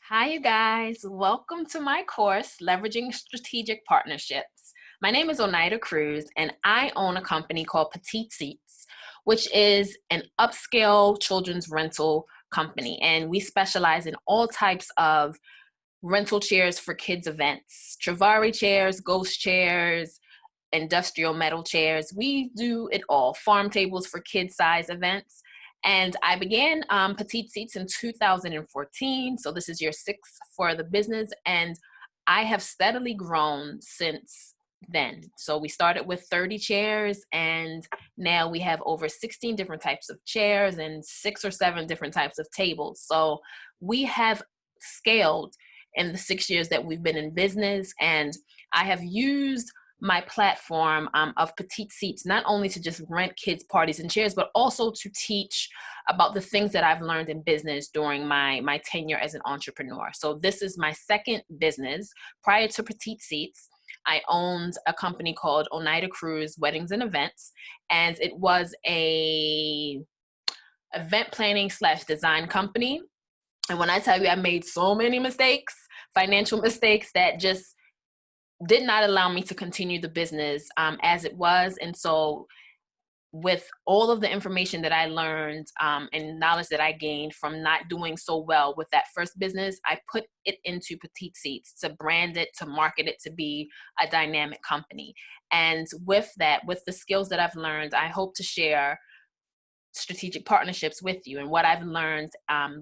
Hi, you guys. Welcome to my course, Leveraging Strategic Partnerships. My name is Oneida Cruz, and I own a company called Petite Seats, which is an upscale children's rental company. And we specialize in all types of rental chairs for kids' events, Travari chairs, ghost chairs, industrial metal chairs. We do it all, farm tables for kid-size events. And I began Petite Seats in 2014. So this is year 6 for the business. And I have steadily grown since then. So we started with 30 chairs, and now we have over 16 different types of chairs and 6 or 7 different types of tables. So we have scaled in the 6 years that we've been in business. And I have used my platform of Petite Seats, not only to just rent kids parties and chairs, but also to teach about the things that I've learned in business during my tenure as an entrepreneur. So this is my second business. Prior to Petite Seats, I owned a company called Oneida Cruz Weddings and Events, and it was a event planning / design company. And when I tell you I made so many mistakes, financial mistakes, that just did not allow me to continue the business as it was. And so with all of the information that I learned and knowledge that I gained from not doing so well with that first business, I put it into Petite Seats to brand it, to market it, to be a dynamic company. And with that, with the skills that I've learned, I hope to share strategic partnerships with you and what I've learned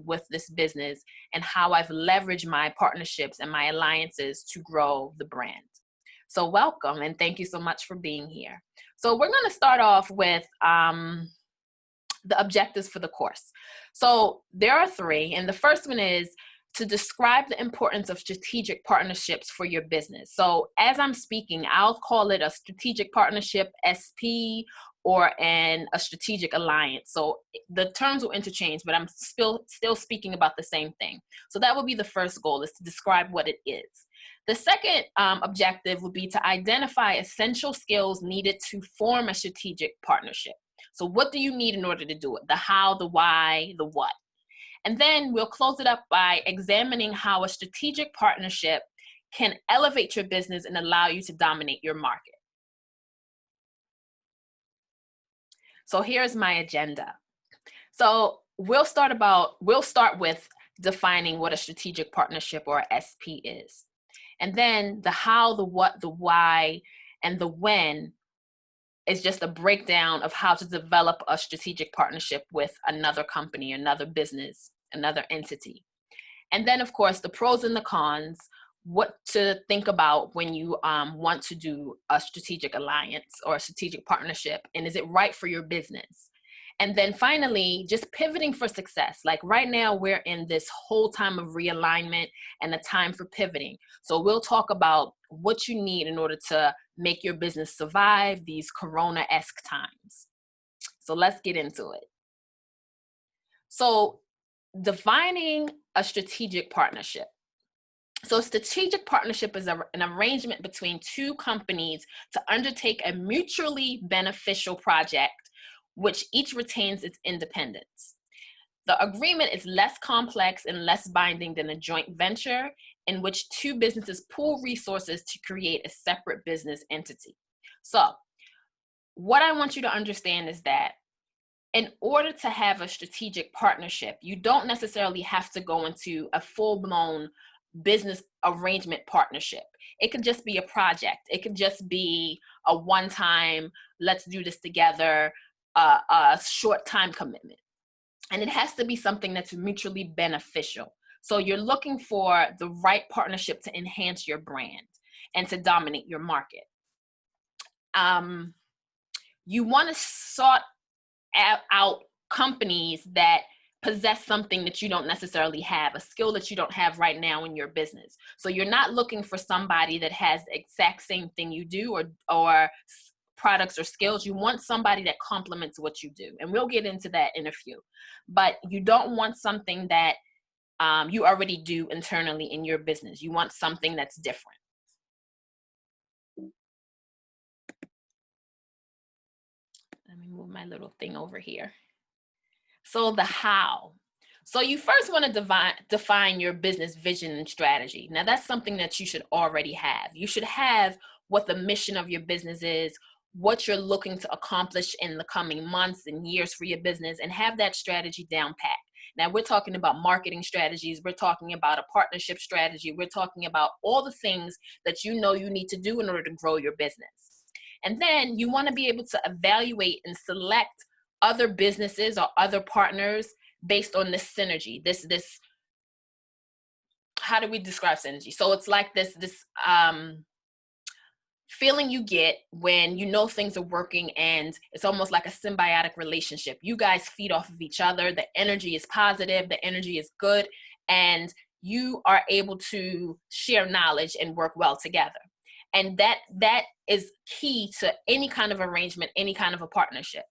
with this business and how I've leveraged my partnerships and my alliances to grow the brand. So welcome, and thank you so much for being here. So we're going to start off with the objectives for the course. So there are 3, and the first one is to describe the importance of strategic partnerships for your business. So as I'm speaking, I'll call it a strategic partnership, SP, or a strategic alliance. So the terms will interchange, but I'm still speaking about the same thing. So that would be the first goal, is to describe what it is. The second objective would be to identify essential skills needed to form a strategic partnership. So what do you need in order to do it? The how, the why, the what. And then we'll close it up by examining how a strategic partnership can elevate your business and allow you to dominate your market. So here's my agenda. So we'll start with defining what a strategic partnership, or SP, is. And then the how, the what, the why, and the when is just a breakdown of how to develop a strategic partnership with another company, another business, another entity. And then, of course, the pros and the cons, what to think about when you want to do a strategic alliance or a strategic partnership, and is it right for your business? And then finally, just pivoting for success. Like right now, we're in this whole time of realignment and a time for pivoting. So we'll talk about what you need in order to make your business survive these Corona-esque times. So let's get into it. So defining a strategic partnership. So strategic partnership is an arrangement between 2 companies to undertake a mutually beneficial project, which each retains its independence. The agreement is less complex and less binding than a joint venture, in which 2 businesses pool resources to create a separate business entity. So what I want you to understand is that in order to have a strategic partnership, you don't necessarily have to go into a full-blown business arrangement partnership. It could just be a project. It could just be a one-time, let's do this together, a short time commitment. And it has to be something that's mutually beneficial. So you're looking for the right partnership to enhance your brand and to dominate your market. You want to sort out companies that possess something that you don't necessarily have, a skill that you don't have right now in your business. So you're not looking for somebody that has the exact same thing you do, or products or skills. You want somebody that complements what you do. And we'll get into that in a few. But you don't want something that you already do internally in your business. You want something that's different. Let me move my little thing over here. So the how. So you first want to define your business vision and strategy. Now that's something that you should already have. You should have what the mission of your business is, what you're looking to accomplish in the coming months and years for your business, and have that strategy down pat. Now we're talking about marketing strategies, we're talking about a partnership strategy, we're talking about all the things that you know you need to do in order to grow your business. And then you want to be able to evaluate and select other businesses or other partners based on this synergy. This how do we describe synergy? So it's like this feeling you get when you know things are working, and it's almost like a symbiotic relationship. You guys feed off of each other. The energy is positive, the energy is good, and you are able to share knowledge and work well together. And that is key to any kind of arrangement, any kind of a partnership.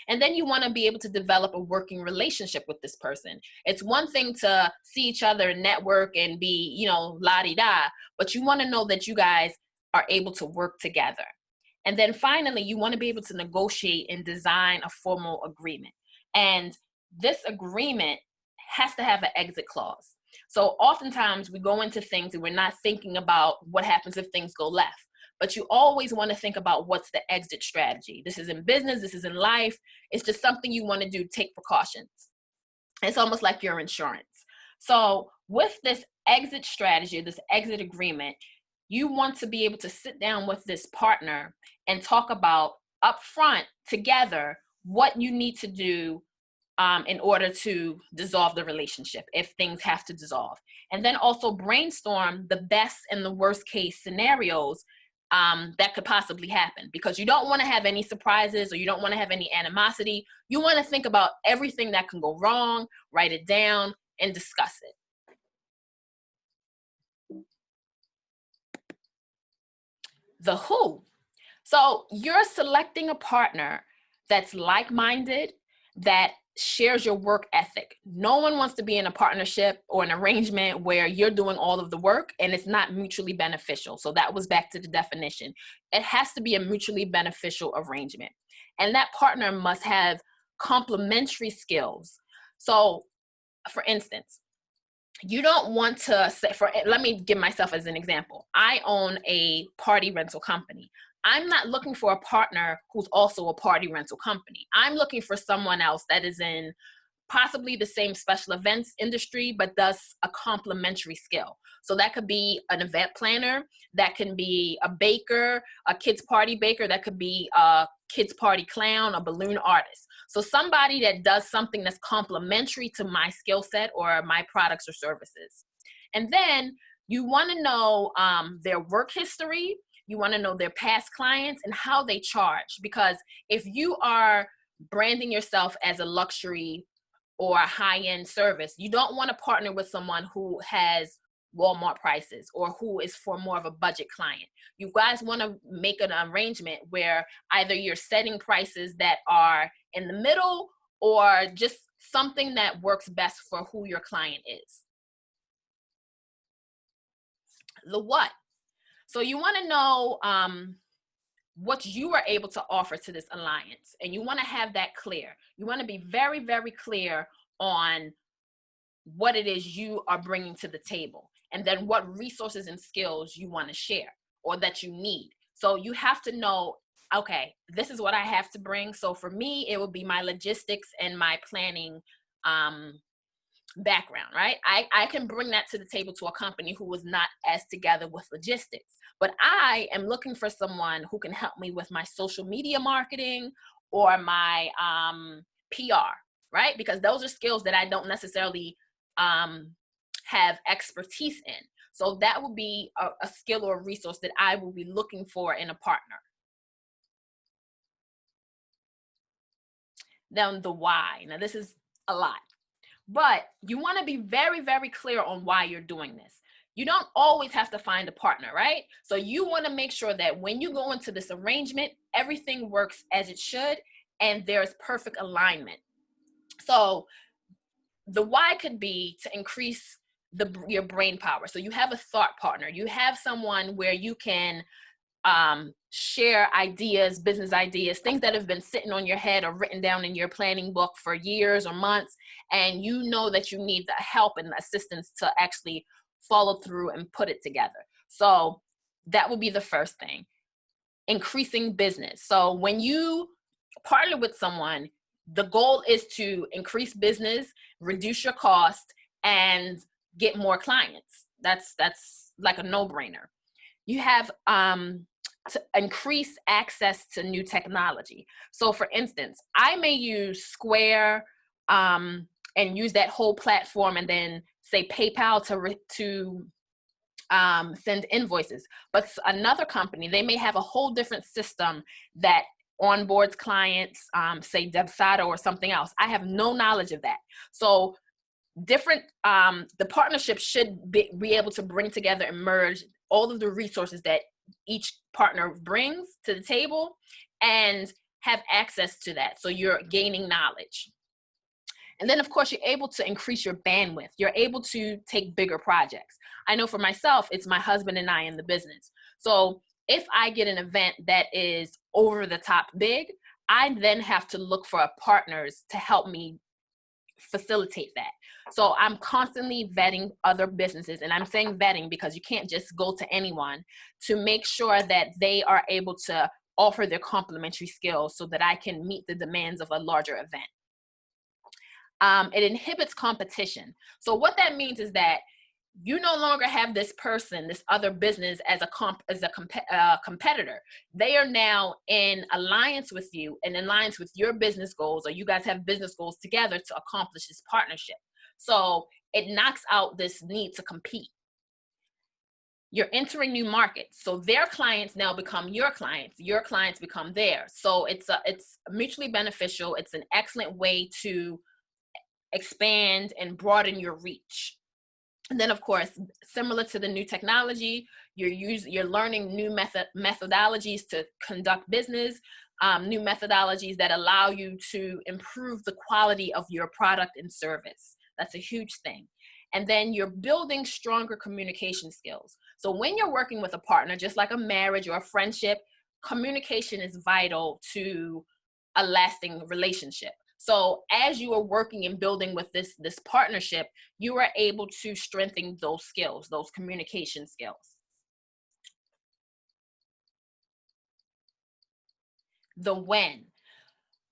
And then you want to be able to develop a working relationship with this person. It's one thing to see each other and network and be, la-di-da, but you want to know that you guys are able to work together. And then finally, you want to be able to negotiate and design a formal agreement. And this agreement has to have an exit clause. So oftentimes we go into things and we're not thinking about what happens if things go left. But you always want to think about what's the exit strategy. This is in business, this is in life. It's just something you want to do, take precautions. It's almost like your insurance. So with this exit strategy, this exit agreement, you want to be able to sit down with this partner and talk about upfront together what you need to do in order to dissolve the relationship if things have to dissolve. And then also brainstorm the best and the worst case scenarios that could possibly happen, because you don't want to have any surprises or you don't want to have any animosity. You want to think about everything that can go wrong, write it down, and discuss it. The who. So you're selecting a partner that's like-minded, that shares your work ethic. No one wants to be in a partnership or an arrangement where you're doing all of the work and it's not mutually beneficial. So that was back to the definition. It has to be a mutually beneficial arrangement. And that partner must have complementary skills. So for instance, you don't want to say, let me give myself as an example. I own a party rental company. I'm not looking for a partner who's also a party rental company. I'm looking for someone else that is in possibly the same special events industry, but does a complementary skill. So that could be an event planner, that can be a baker, a kids party baker, that could be a kids party clown, a balloon artist. So somebody that does something that's complementary to my skill set or my products or services. And then you want to know their work history. You want to know their past clients and how they charge. Because if you are branding yourself as a luxury or a high-end service, you don't want to partner with someone who has Walmart prices or who is for more of a budget client. You guys want to make an arrangement where either you're setting prices that are in the middle or just something that works best for who your client is. The what. So you want to know what you are able to offer to this alliance, and you want to have that clear. You want to be very, very clear on what it is you are bringing to the table, and then what resources and skills you want to share or that you need. So you have to know, okay, this is what I have to bring. So for me, it would be my logistics and my planning background, right? I can bring that to the table to a company who was not as together with logistics. But I am looking for someone who can help me with my social media marketing or my PR, right? Because those are skills that I don't necessarily have expertise in. So that would be a skill or a resource that I will be looking for in a partner. Then the why. Now this is a lot, but you want to be very, very clear on why you're doing this. You don't always have to find a partner, right? So you want to make sure that when you go into this arrangement, everything works as it should and there's perfect alignment. So the why could be to increase your brain power. So you have a thought partner. You have someone where you can share ideas, business ideas, things that have been sitting on your head or written down in your planning book for years or months, and you know that you need the help and the assistance to actually follow through and put it together. So that would be the first thing. Increasing business. So when you partner with someone, the goal is to increase business, reduce your cost, and get more clients. That's like a no-brainer. You have to increase access to new technology. So for instance, I may use Square and use that whole platform, and then say PayPal to send invoices. But another company, they may have a whole different system that onboards clients, say Debsado or something else. I have no knowledge of that. So different, the partnership should be able to bring together and merge all of the resources that each partner brings to the table and have access to that. So you're gaining knowledge. And then of course, you're able to increase your bandwidth. You're able to take bigger projects. I know for myself, it's my husband and I in the business. So if I get an event that is over the top big, I then have to look for partners to help me facilitate that. So I'm constantly vetting other businesses, and I'm saying vetting because you can't just go to anyone, to make sure that they are able to offer their complementary skills so that I can meet the demands of a larger event. It inhibits competition. So what that means is that you no longer have this person, this other business as a competitor. They are now in alliance with you, and in alliance with your business goals, or you guys have business goals together to accomplish this partnership. So it knocks out this need to compete. You're entering new markets. So their clients now become your clients become theirs. So it's mutually beneficial. It's an excellent way to expand and broaden your reach. And then of course, similar to the new technology, you're learning new methodologies to conduct business, new methodologies that allow you to improve the quality of your product and service. That's a huge thing. And then you're building stronger communication skills. So when you're working with a partner, just like a marriage or a friendship, communication is vital to a lasting relationship. So as you are working and building with this partnership, you are able to strengthen those skills, those communication skills. The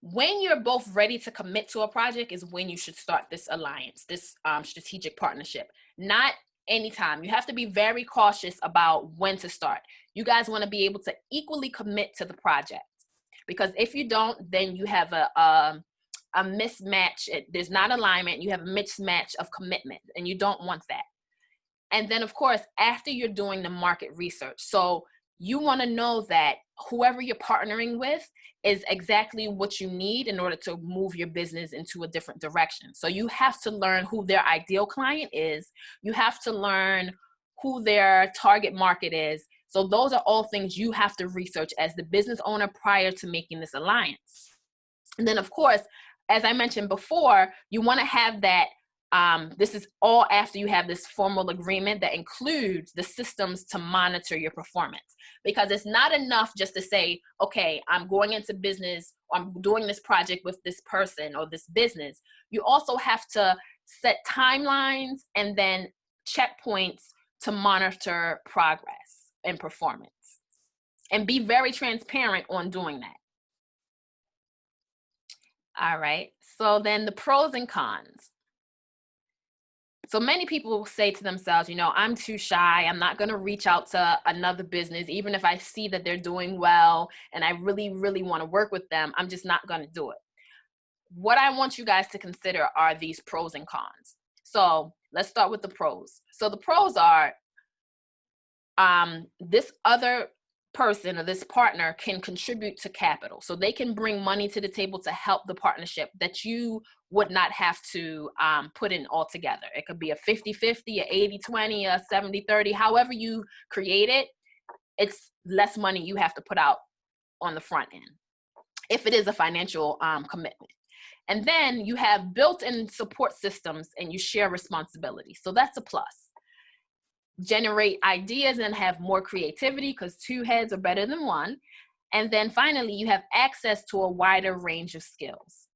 when you're both ready to commit to a project is when you should start this alliance, this strategic partnership. Not anytime. You have to be very cautious about when to start. You guys want to be able to equally commit to the project, because if you don't, then you have a mismatch. There's not alignment. You have a mismatch of commitment, and you don't want that. And then of course, after you're doing the market research, so you want to know that whoever you're partnering with is exactly what you need in order to move your business into a different direction. So you have to learn who their ideal client is. You have to learn who their target market is. So those are all things you have to research as the business owner prior to making this alliance. And then of course, as I mentioned before, you want to have that, this is all after you have this formal agreement that includes the systems to monitor your performance. Because it's not enough just to say, okay, I'm going into business, or I'm doing this project with this person or this business. You also have to set timelines and then checkpoints to monitor progress and performance, and be very transparent on doing that. All right, so then the pros and cons. So many people say to themselves, you know, I'm too shy. I'm not going to reach out to another business, even if I see that they're doing well and I really, really want to work with them. I'm just not going to do it. What I want you guys to consider are these pros and cons. So let's start with the pros. So the pros are this other person or this partner can contribute to capital. So they can bring money to the table to help the partnership that you would not have to put in altogether. It could be a 50-50, a 80-20, a 70-30, however you create it, it's less money you have to put out on the front end, if it is a financial commitment. And then you have built-in support systems and you share responsibility. So that's a plus. generate ideas and have more creativity because two heads are better than one. And then finally, you have access to a wider range of skills.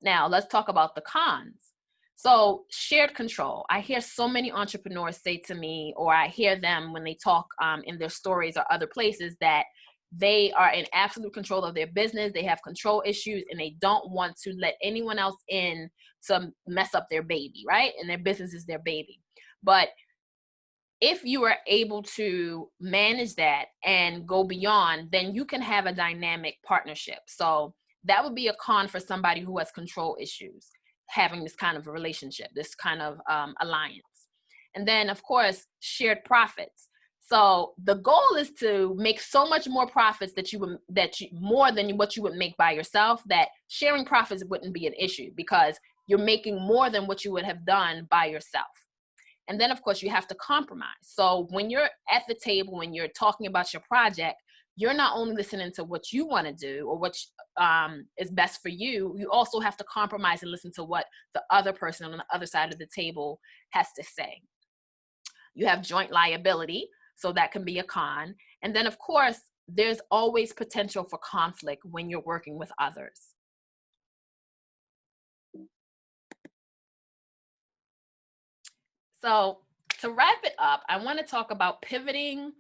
Now, let's talk about the cons. So, shared control. I hear so many entrepreneurs say to me, or I hear them when they talk in their stories or other places, that they are in absolute control of their business. They have control issues and they don't want to let anyone else in to mess up their baby, right? And their business is their baby. But if you are able to manage that and go beyond, then you can have a dynamic partnership. So that would be a con for somebody who has control issues, having this kind of a relationship, this kind of alliance. And then, of course, shared profits. So the goal is to make so much more profits more than what you would make by yourself, that sharing profits wouldn't be an issue because you're making more than what you would have done by yourself. And then, of course, you have to compromise. So when you're at the table, when you're talking about your project, you're not only listening to what you want to do or what is best for you, you also have to compromise and listen to what the other person on the other side of the table has to say. You have joint liability, so that can be a con. And then, of course, there's always potential for conflict when you're working with others. So to wrap it up, I want to talk about pivoting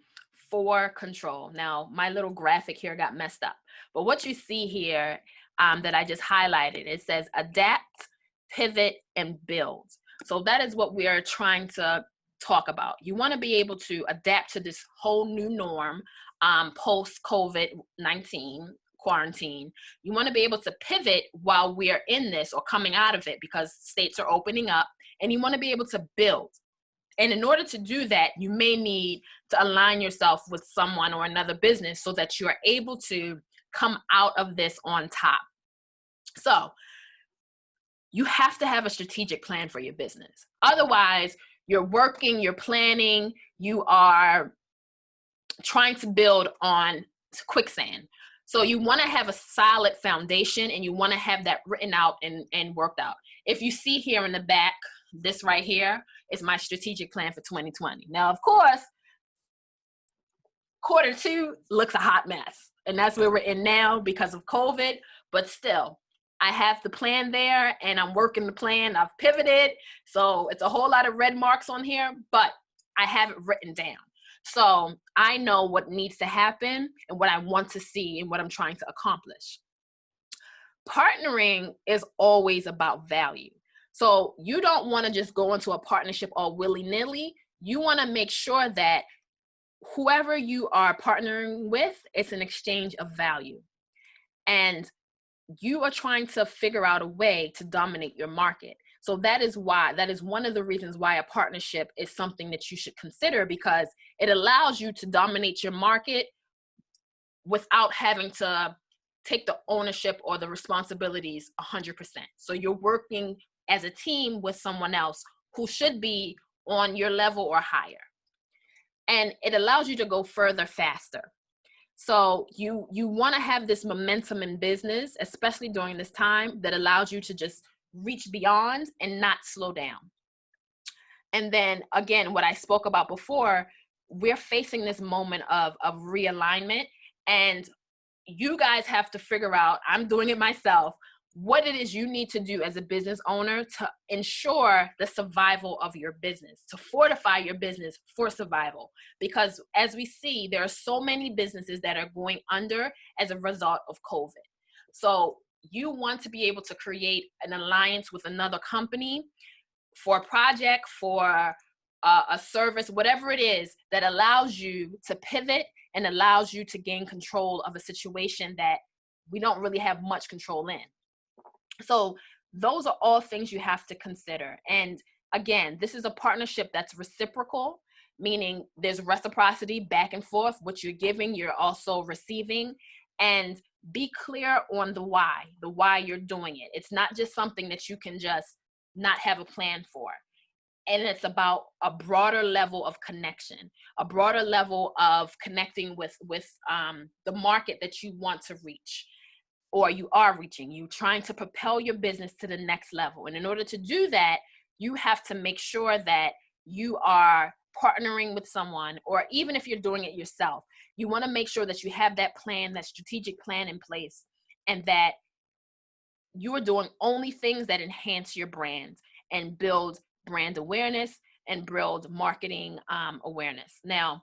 for control. Now, my little graphic here got messed up, but what you see here that I just highlighted, it says adapt, pivot, and build. So that is what we are trying to talk about. You want to be able to adapt to this whole new norm post-COVID-19 quarantine. You want to be able to pivot while we are in this or coming out of it because states are opening up, and you want to be able to build. And in order to do that, you may need to align yourself with someone or another business so that you are able to come out of this on top. So you have to have a strategic plan for your business. Otherwise, you're working, you're planning, you are trying to build on quicksand. So you want to have a solid foundation and you want to have that written out and worked out. If you see here in the back, this right here is my strategic plan for 2020. Now, of course, Q2 looks a hot mess, and that's where we're in now because of COVID, but still, I have the plan there and I'm working the plan. I've pivoted, so it's a whole lot of red marks on here, but I have it written down. So I know what needs to happen and what I want to see and what I'm trying to accomplish. Partnering is always about value. So you don't want to just go into a partnership all willy-nilly. You want to make sure that whoever you are partnering with, it's an exchange of value. And you are trying to figure out a way to dominate your market. So that is one of the reasons why a partnership is something that you should consider, because it allows you to dominate your market without having to take the ownership or the responsibilities 100%. So you're working as a team with someone else who should be on your level or higher. And it allows you to go further faster. So you want to have this momentum in business, especially during this time, that allows you to just reach beyond and not slow down. And then again, what I spoke about before, we're facing this moment of realignment, and you guys have to figure out, I'm doing it myself, what it is you need to do as a business owner to ensure the survival of your business, to fortify your business for survival. Because as we see, there are so many businesses that are going under as a result of COVID. So you want to be able to create an alliance with another company for a project, for a service, whatever it is, that allows you to pivot and allows you to gain control of a situation that we don't really have much control in. So those are all things you have to consider. And again, this is a partnership that's reciprocal, meaning there's reciprocity back and forth. What you're giving, you're also receiving. And be clear on the why you're doing it. It's not just something that you can just not have a plan for. And it's about a broader level of connection, a broader level of connecting with the market that you want to reach, or you are reaching. You trying to propel your business to the next level. And in order to do that, you have to make sure that you are partnering with someone, or even if you're doing it yourself, you want to make sure that you have that plan, that strategic plan in place, and that you are doing only things that enhance your brand and build brand awareness and build marketing awareness. Now,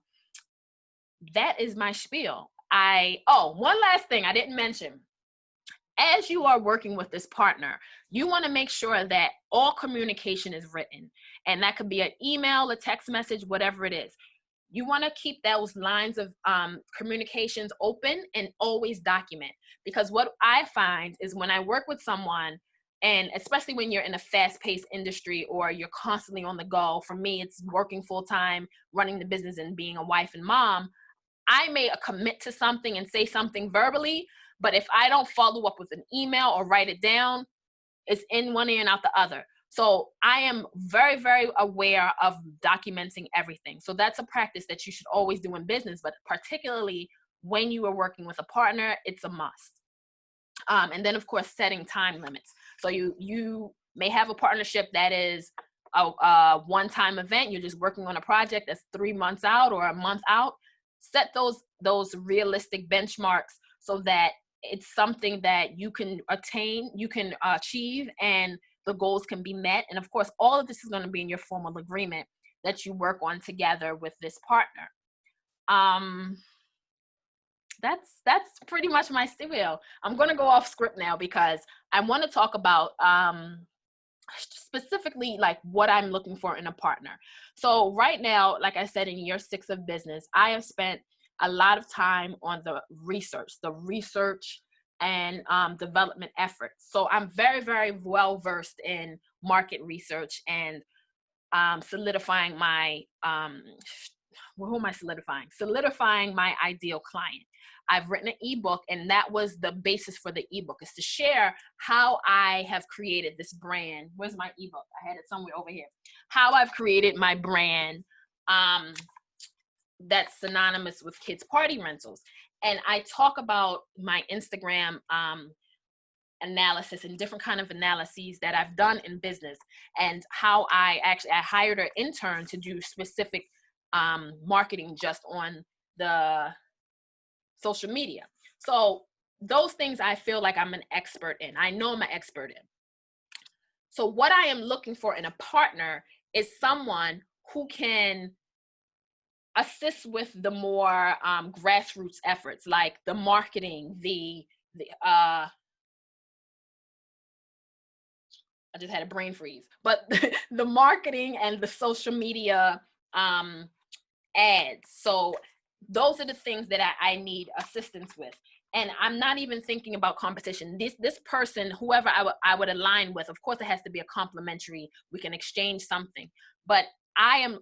that is my spiel. One last thing I didn't mention. As you are working with this partner, you want to make sure that all communication is written. And that could be an email, a text message, whatever it is. You want to keep those lines of communications open and always document. Because what I find is when I work with someone, and especially when you're in a fast-paced industry or you're constantly on the go, for me, it's working full-time, running the business and being a wife and mom, I may commit to something and say something verbally, but if I don't follow up with an email or write it down, it's in one ear and out the other. So I am very, very aware of documenting everything. So that's a practice that you should always do in business, but particularly when you are working with a partner, it's a must. And then, of course, setting time limits. So you may have a partnership that is a one-time event. You're just working on a project that's 3 months out or a month out. Set those realistic benchmarks so that it's something that you can attain, you can achieve, and the goals can be met. And of course, all of this is going to be in your formal agreement that you work on together with this partner. That's pretty much my spiel. I'm going to go off script now because I want to talk about specifically like what I'm looking for in a partner. So right now, like I said, in year 6 of business, I have spent a lot of time on the research and development efforts. So I'm very, very well versed in market research and solidifying my solidifying my ideal client. I've written an ebook, and that was the basis for the ebook, is to share how I have created this brand. Where's my ebook? I had it somewhere over here. How I've created my brand that's synonymous with kids' party rentals. And I talk about my Instagram analysis and different kind of analyses that I've done in business, and how I hired an intern to do specific marketing just on the social media. So those things I feel like I'm an expert in. I know I'm an expert in. So what I am looking for in a partner is someone who can assist with the more grassroots efforts, like the marketing, I just had a brain freeze, but the marketing and the social media ads. So those are the things that I need assistance with. And I'm not even thinking about competition. This person, whoever I would align with, of course, it has to be a complimentary. We can exchange something. But I am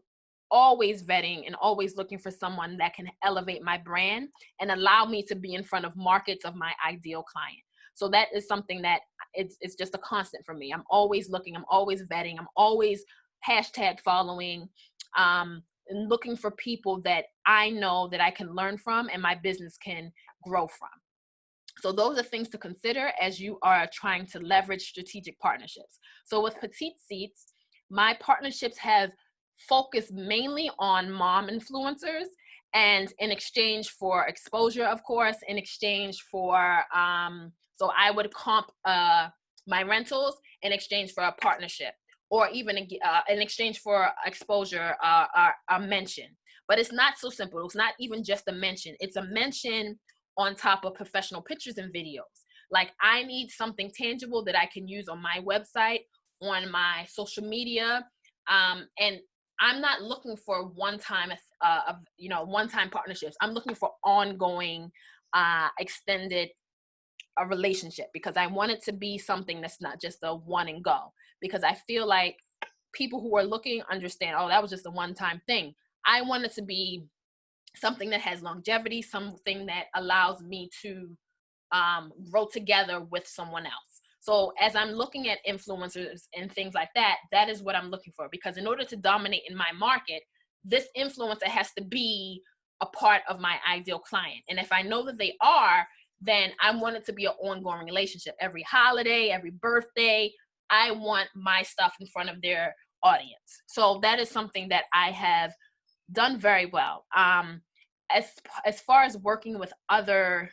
always vetting and always looking for someone that can elevate my brand and allow me to be in front of markets of my ideal client. So that is something that it's just a constant for me. I'm always looking, I'm always vetting, I'm always hashtag following, and looking for people that I know that I can learn from and my business can grow from. So those are things to consider as you are trying to leverage strategic partnerships. So with Petite Seats, my partnerships have focused mainly on mom influencers, and in exchange for exposure, of course, in exchange for, so I would comp my rentals in exchange for a partnership, or even in exchange for exposure, a mention. But it's not so simple. It's not even just a mention. It's a mention on top of professional pictures and videos. Like, I need something tangible that I can use on my website, on my social media, and I'm not looking for one-time partnerships. I'm looking for ongoing, extended a relationship, because I want it to be something that's not just a one and go, because I feel like people who are looking understand, oh, that was just a one-time thing. I want it to be something that has longevity, something that allows me to grow together with someone else. So as I'm looking at influencers and things like that, that is what I'm looking for, because in order to dominate in my market, this influencer has to be a part of my ideal client. And if I know that they are, then I want it to be an ongoing relationship. Every holiday, every birthday, I want my stuff in front of their audience. So that is something that I have done very well. As as far as working with other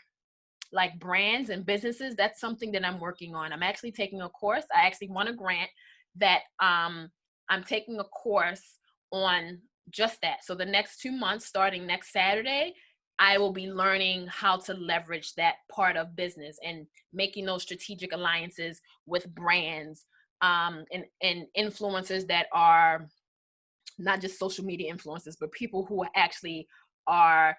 like brands and businesses, that's something that I'm working on. I'm actually taking a course. I actually won a grant that I'm taking a course on just that. So the next 2 months, starting next Saturday, I will be learning how to leverage that part of business and making those strategic alliances with brands and influencers that are not just social media influencers, but people who actually are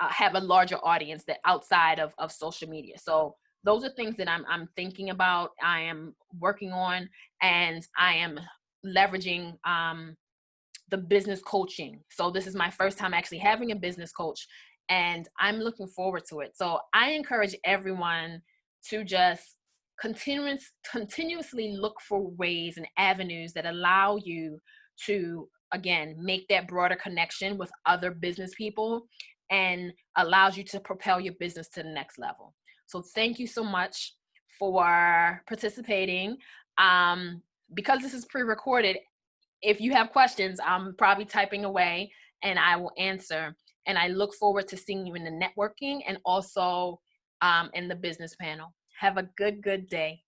have a larger audience that outside of social media. So those are things that I'm thinking about. I am working on, and I am leveraging the business coaching. So this is my first time actually having a business coach, and I'm looking forward to it. So I encourage everyone to just continuously look for ways and avenues that allow you to again make that broader connection with other business people and allows you to propel your business to the next level. So thank you so much for participating. Um, because this is pre-recorded, if you have questions, I'm probably typing away and I will answer. And I look forward to seeing you in the networking and also in the business panel. Have a good day.